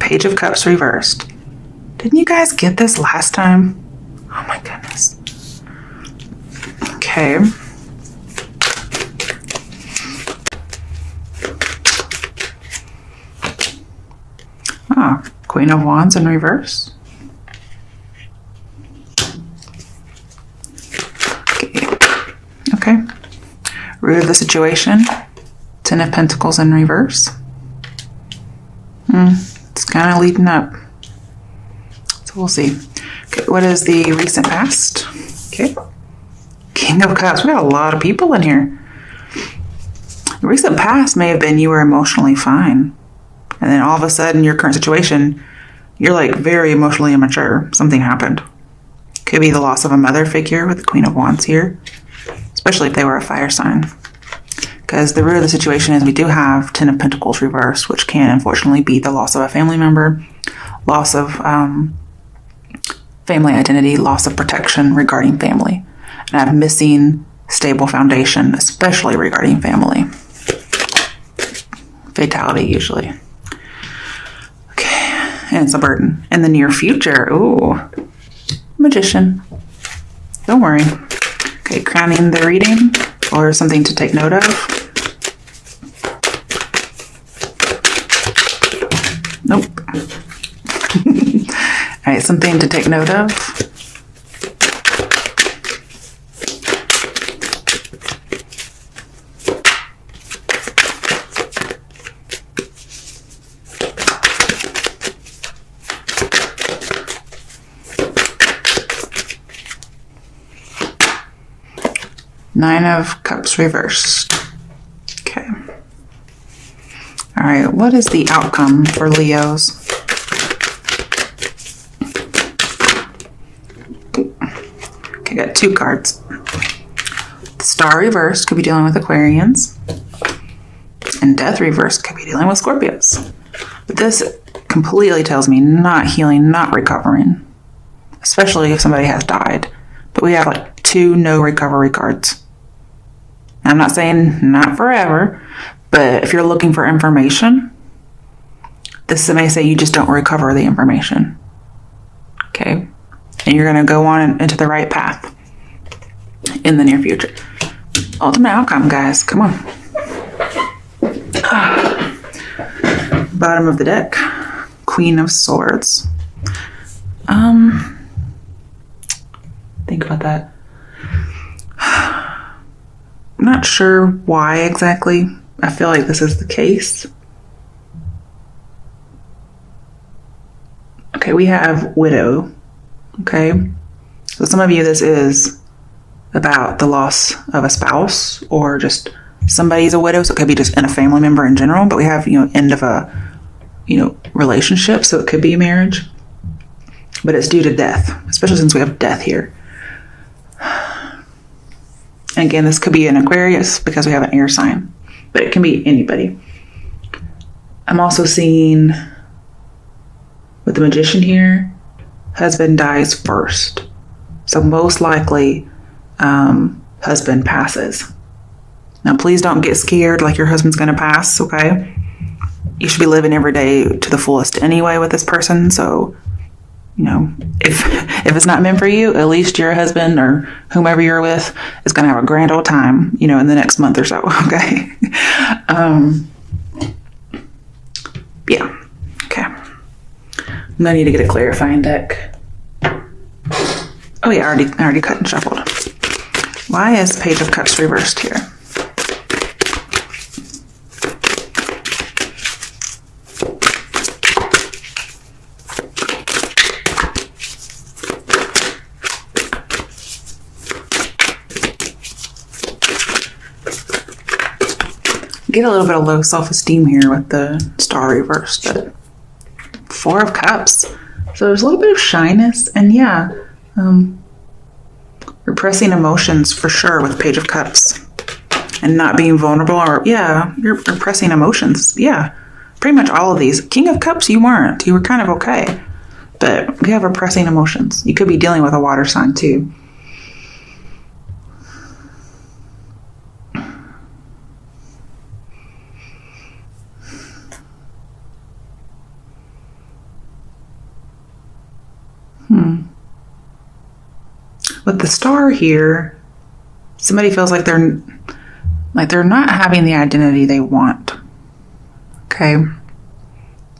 Page of Cups reversed. Didn't you guys get this last time? Oh my goodness. Okay. Queen of Wands in reverse. Okay. Root of the situation. Ten of Pentacles in reverse. It's kind of leading up. So we'll see. Okay, what is the recent past? Okay. King of Cups. We got a lot of people in here. The recent past may have been you were emotionally fine. And then all of a sudden, your current situation, you're like very emotionally immature. Something happened. Could be the loss of a mother figure with the Queen of Wands here. Especially if they were a fire sign. Because the root of the situation is we do have Ten of Pentacles reversed, which can unfortunately be the loss of a family member, loss of family identity, loss of protection regarding family. And I have missing stable foundation, especially regarding family. Fatality usually. Okay, and it's a burden. In the near future, ooh, Magician. Don't worry. Okay, crowning the reading or something to take note of. Nope. All right, something to take note of. Nine of Cups reversed. Okay. All right, what is the outcome for Leos? Okay, got two cards. The Star reversed could be dealing with Aquarians. And Death reversed could be dealing with Scorpios. But this completely tells me not healing, not recovering. Especially if somebody has died. But we have like two no recovery cards. I'm not saying not forever, but if you're looking for information, this may say you just don't recover the information. Okay? And you're going to go on into the right path in the near future. Ultimate outcome, guys. Come on. Bottom of the deck. Queen of Swords. Think about that. I'm not sure why exactly. I feel like this is the case. Okay, we have Widow. Okay. So some of you, this is about the loss of a spouse or just somebody's a widow. So it could be just in a family member in general, but we have, end of a, relationship. So it could be a marriage, but it's due to death, especially since we have death here. And again, this could be an Aquarius because we have an air sign, but it can be anybody. I'm also seeing with the Magician here, husband dies first. So most likely, husband passes. Now, please don't get scared like your husband's going to pass, okay? You should be living every day to the fullest anyway with this person. So, if it's not meant for you, at least your husband or whomever you're with is going to have a grand old time, in the next month or so, okay? Yeah, okay. I'm going to need to get a clarifying deck. Oh yeah, I already cut and shuffled. Why is Page of Cups reversed here? Get a little bit of low self-esteem here with the Star reversed, but Four of Cups. So there's a little bit of shyness, and yeah, repressing emotions for sure with Page of Cups, and not being vulnerable, or yeah, you're repressing emotions. Yeah, pretty much all of these. King of Cups, you weren't. You were kind of okay, but we have repressing emotions. You could be dealing with a water sign too. With the Star here, somebody feels like they're not having the identity they want. Okay?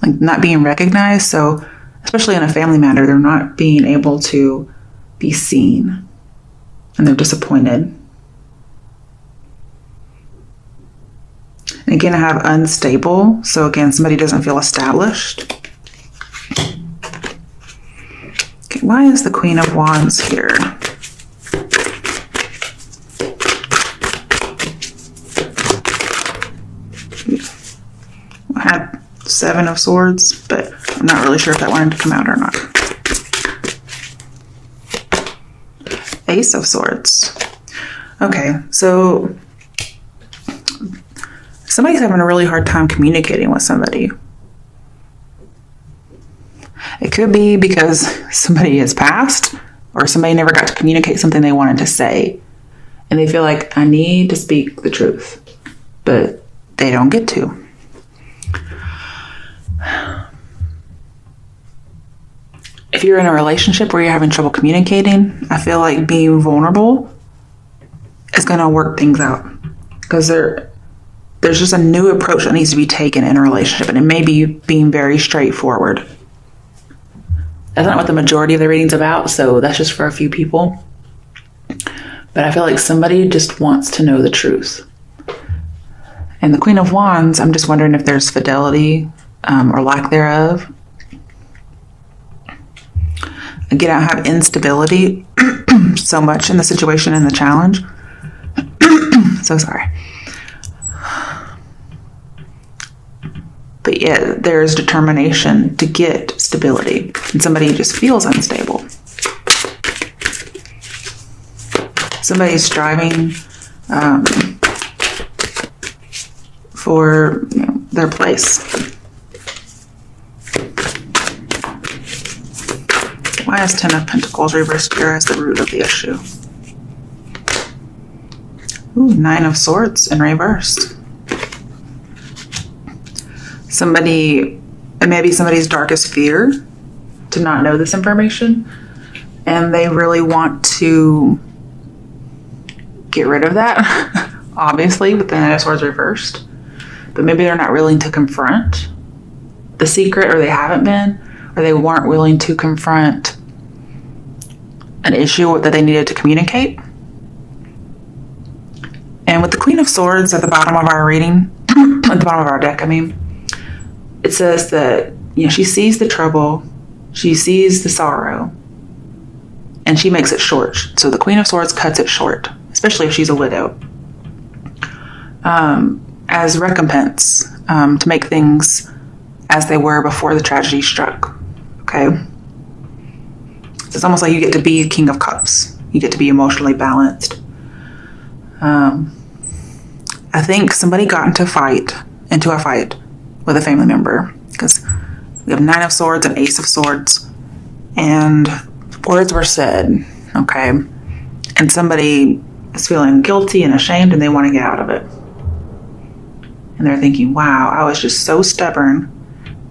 Like not being recognized. So, especially in a family matter, they're not being able to be seen. And they're disappointed. And again, I have unstable. So again, somebody doesn't feel established. Okay, why is the Queen of Wands here? I had 7 of Swords, but I'm not really sure if that wanted to come out or not. Ace of Swords. Okay, so somebody's having a really hard time communicating with somebody. It could be because somebody has passed or somebody never got to communicate something they wanted to say. And they feel like, I need to speak the truth, but they don't get to. If you're in a relationship where you're having trouble communicating, I feel like being vulnerable is going to work things out. Because there's just a new approach that needs to be taken in a relationship. And it may be being very straightforward. That's not what the majority of the reading's about, so that's just for a few people. But I feel like somebody just wants to know the truth. And the Queen of Wands, I'm just wondering if there's fidelity or lack thereof. Again, I have instability so much in the situation and the challenge. So sorry. But yeah, there's determination to get stability. And somebody just feels unstable. Somebody's striving for their place. Why is 10 of Pentacles reversed here as the root of the issue? Ooh, 9 of Swords in reversed. It may be somebody's darkest fear to not know this information, and they really want to get rid of that, obviously, with the Knight of Swords reversed. But maybe they're not willing to confront the secret, or they haven't been, or they weren't willing to confront an issue that they needed to communicate. And with the Queen of Swords at the bottom of our reading, at the bottom of our deck, it says that, she sees the trouble, she sees the sorrow, and she makes it short. So the Queen of Swords cuts it short, especially if she's a widow, as recompense, to make things as they were before the tragedy struck. Okay? So it's almost like you get to be King of Cups. You get to be emotionally balanced. I think somebody got into a fight with a family member, because we have 9 of Swords and Ace of Swords, and words were said, okay? And somebody is feeling guilty and ashamed, and they want to get out of it. And they're thinking, wow, I was just so stubborn.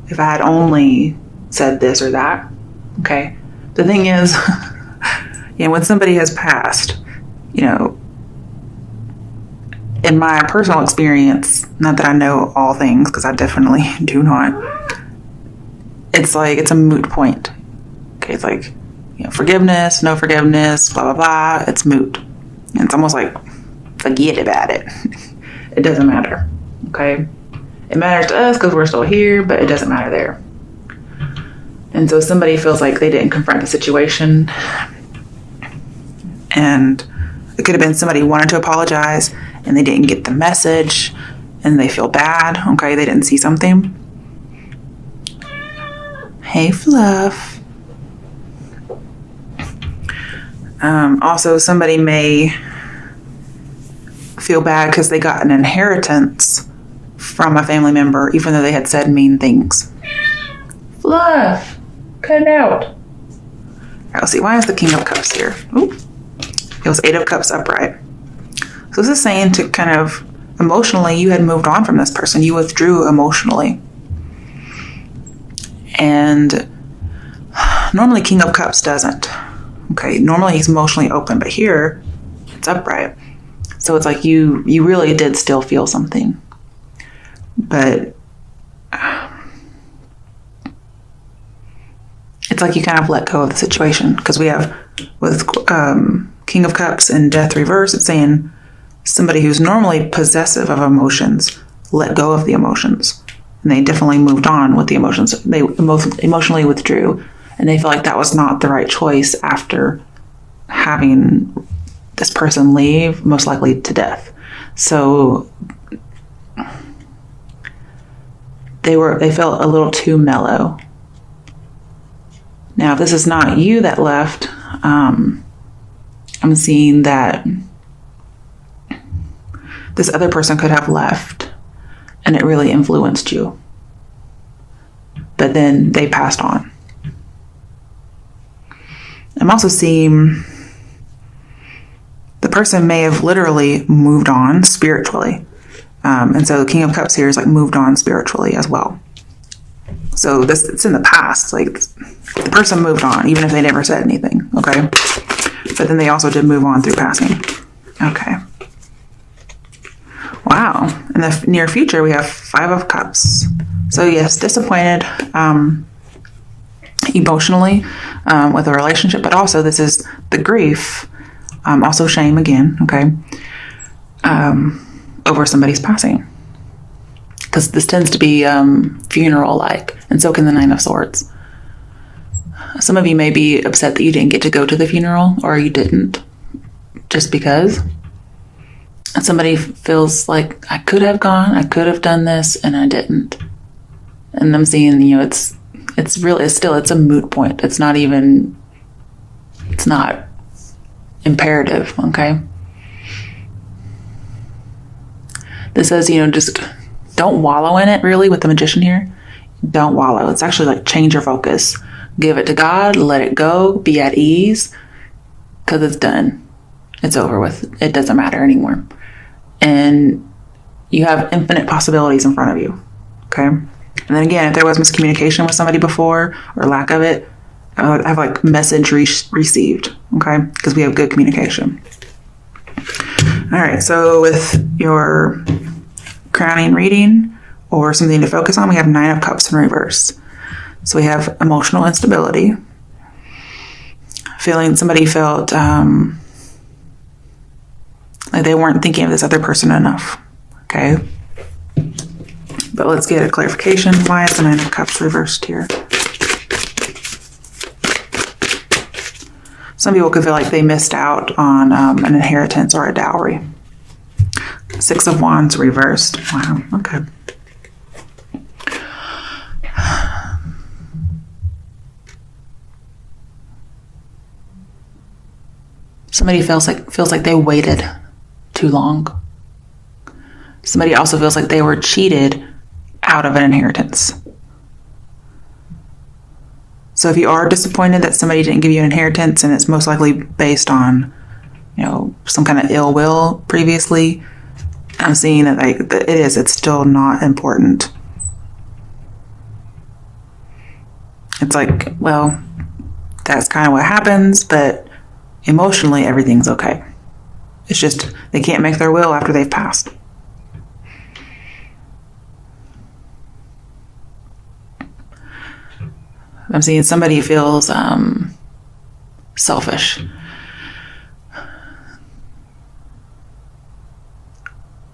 If I had only said this or that, okay? The thing is, when somebody has passed, in my personal experience, not that I know all things, because I definitely do not, it's like, it's a moot point. Okay, it's like, forgiveness, no forgiveness, blah, blah, blah, it's moot. And it's almost like, forget about it. It doesn't matter, okay? It matters to us because we're still here, but it doesn't matter there. And so somebody feels like they didn't confront the situation, and it could have been somebody wanted to apologize and they didn't get the message and they feel bad. Okay, they didn't see something. Hey, Fluff. Also, somebody may feel bad because they got an inheritance from a family member, even though they had said mean things. Fluff, cut it out. All right, let's see. Why is the King of Cups here? Ooh. It was 8 of Cups upright. So this is saying to kind of emotionally, you had moved on from this person. You withdrew emotionally. And Normally, King of Cups doesn't. Okay, normally he's emotionally open, but here it's upright. So it's like you really did still feel something. But it's like you kind of let go of the situation, because we have with King of Cups and Death reverse, it's saying somebody who's normally possessive of emotions let go of the emotions, and they definitely moved on with the emotions. They emotionally withdrew, and they feel like that was not the right choice after having this person leave, most likely to death. So they felt a little too mellow. Now, if this is not you that left, I'm seeing that this other person could have left and it really influenced you. But then they passed on. I'm also seeing the person may have literally moved on spiritually. And so the King of Cups here is like moved on spiritually as well. So it's in the past. Like the person moved on, even if they never said anything. Okay. But then they also did move on through passing. Okay. Wow. In the near future, we have 5 of Cups. So yes, disappointed emotionally with a relationship, but also this is the grief, also shame again, okay, over somebody's passing. Because this tends to be funeral-like, and so can the 9 of Swords. Some of you may be upset that you didn't get to go to the funeral, or you didn't, just because. And somebody feels like, I could have gone, I could have done this, and I didn't. And I'm seeing, it's a moot point. It's not imperative, okay? This says, just don't wallow in it, really, with the Magician here. Don't wallow. It's actually like change your focus. Give it to God, let it go, be at ease, because it's done. It's over with. It doesn't matter anymore. And you have infinite possibilities in front of you, okay? And then again, if there was miscommunication with somebody before, or lack of it, I have like message received, okay? Because we have good communication. All right, so with your crowning reading or something to focus on, we have 9 of Cups in reverse. So we have emotional instability. Somebody felt like they weren't thinking of this other person enough, okay? But let's get a clarification. Why is the 9 of Cups reversed here? Some people could feel like they missed out on an inheritance or a dowry. 6 of Wands reversed. Wow, okay. Somebody feels like they waited too long. Somebody also feels like they were cheated out of an inheritance. So if you are disappointed that somebody didn't give you an inheritance, and it's most likely based on, some kind of ill will previously, I'm seeing that it's still not important. It's like, well, that's kind of what happens, but emotionally everything's okay. It's just they can't make their will after they've passed. I'm seeing somebody feels selfish.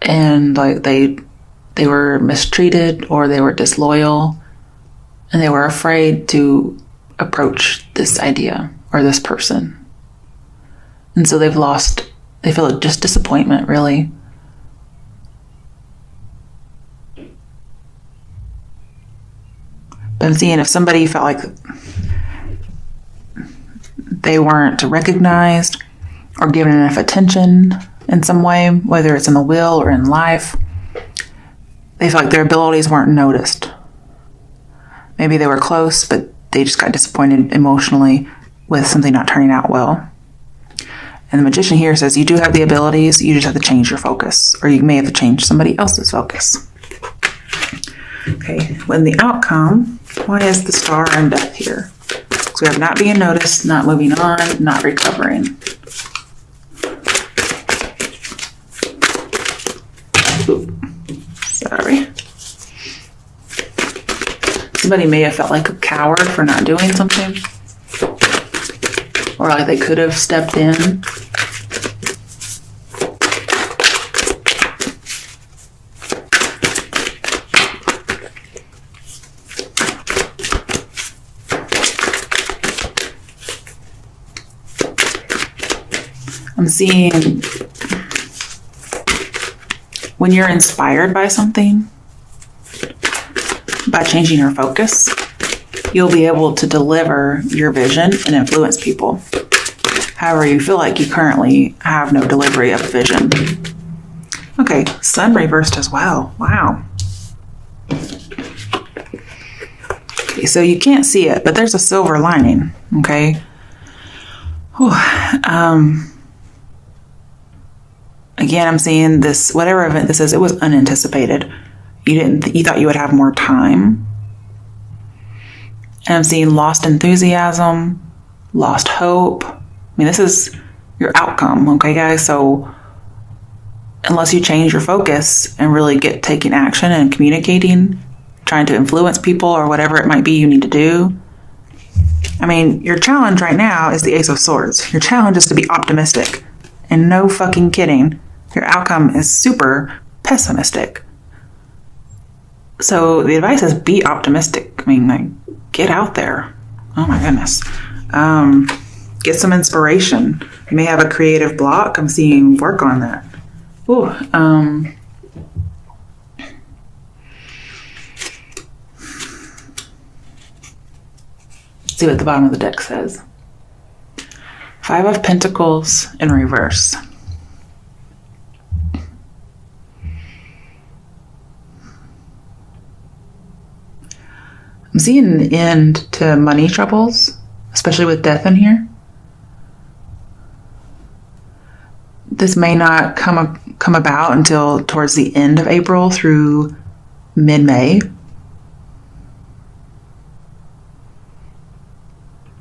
And like they were mistreated, or they were disloyal, and they were afraid to approach this idea or this person. And so they feel just disappointment, really. But I'm seeing if somebody felt like they weren't recognized or given enough attention in some way, whether it's in the will or in life, they felt like their abilities weren't noticed. Maybe they were close, but they just got disappointed emotionally with something not turning out well. And the Magician here says you do have the abilities, you just have to change your focus, or you may have to change somebody else's focus. Okay, when the outcome, why is the Star and Death here? Because So we have not being noticed, not moving on, not recovering. Ooh, sorry. Somebody may have felt like a coward for not doing something. Or like they could have stepped in. I'm seeing when you're inspired by something, by changing your focus, you'll be able to deliver your vision and influence people. However, you feel like you currently have no delivery of vision. Okay, sun reversed as well. Wow. Okay, so you can't see it, but there's a silver lining, okay? Whew. Again, I'm seeing this, whatever event this is, it was unanticipated. You thought you would have more time. And I'm seeing lost enthusiasm, lost hope. I mean, this is your outcome, okay, guys? So unless you change your focus and really get taking action and communicating, trying to influence people or whatever it might be you need to do. I mean, your challenge right now is the Ace of Swords. Your challenge is to be optimistic. And no fucking kidding, your outcome is super pessimistic. So the advice is be optimistic. I mean, like, get out there. Oh my goodness. Get some inspiration. You may have a creative block. I'm seeing work on that. Ooh, let's see what the bottom of the deck says. 5 of Pentacles in reverse. I'm seeing an end to money troubles, especially with death in here. This may not come about until towards the end of April through mid-May.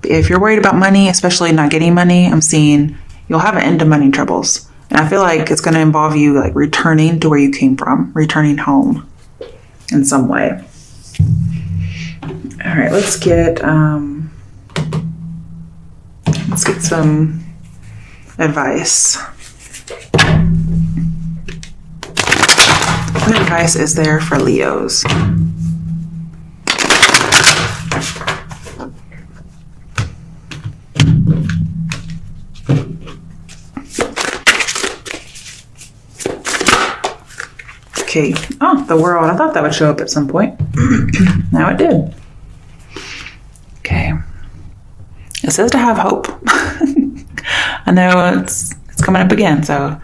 If you're worried about money, especially not getting money, I'm seeing you'll have an end to money troubles. And I feel like it's going to involve you like returning to where you came from, returning home in some way. All right, let's get some advice. What advice is there for Leos? Okay. Oh, the World. I thought that would show up at some point. Now it did. Okay. It says to have hope. I know it's coming up again, so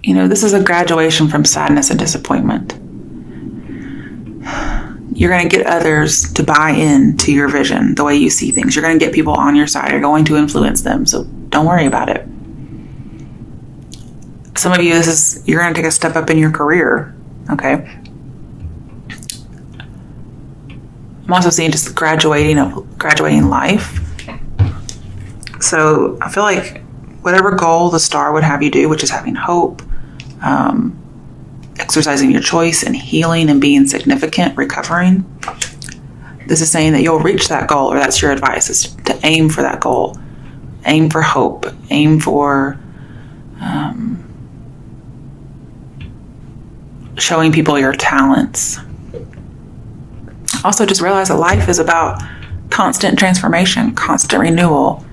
this is a graduation from sadness and disappointment. You're going to get others to buy into your vision, the way you see things. You're going to get people on your side. You're going to influence them, so don't worry about it. Some of you, you're going to take a step up in your career, okay? I'm also seeing just graduating life. So I feel like whatever goal the star would have you do, which is having hope, exercising your choice and healing and being significant, recovering, this is saying that you'll reach that goal, or that's your advice, is to aim for that goal. Aim for hope. Aim for showing people your talents. Also, just realize that life is about constant transformation, constant renewal.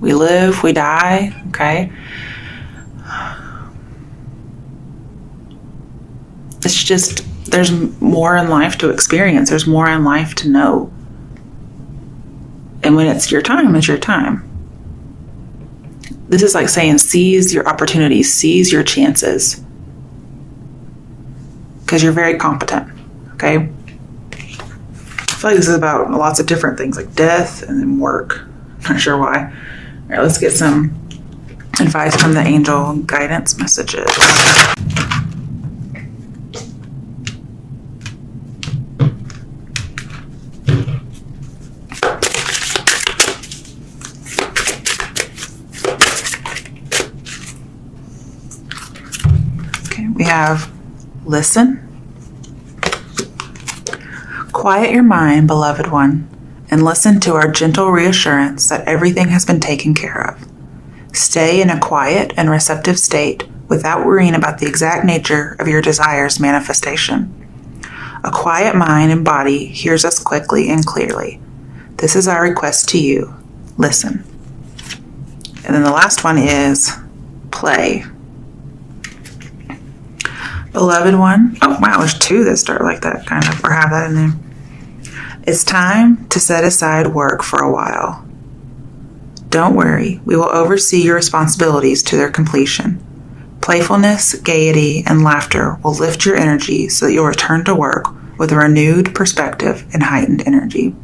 We live, we die, okay? It's just, there's more in life to experience. There's more in life to know. And when it's your time, it's your time. This is like saying seize your opportunities, seize your chances. Because you're very competent, okay? I feel like this is about lots of different things, like death and then work. Not sure why. All right, let's get some advice from the angel guidance messages. have listen. Quiet your mind, beloved one, and listen to our gentle reassurance that everything has been taken care of. Stay in a quiet and receptive state without worrying about the exact nature of your desire's manifestation. A quiet mind and body hears us quickly and clearly. This is our request to you. Listen. And then the last one is play. Beloved one. Oh, wow, there's two that start like that, kind of, or have that in there. It's time to set aside work for a while. Don't worry, we will oversee your responsibilities to their completion. Playfulness, gaiety, and laughter will lift your energy so that you'll return to work with a renewed perspective and heightened energy.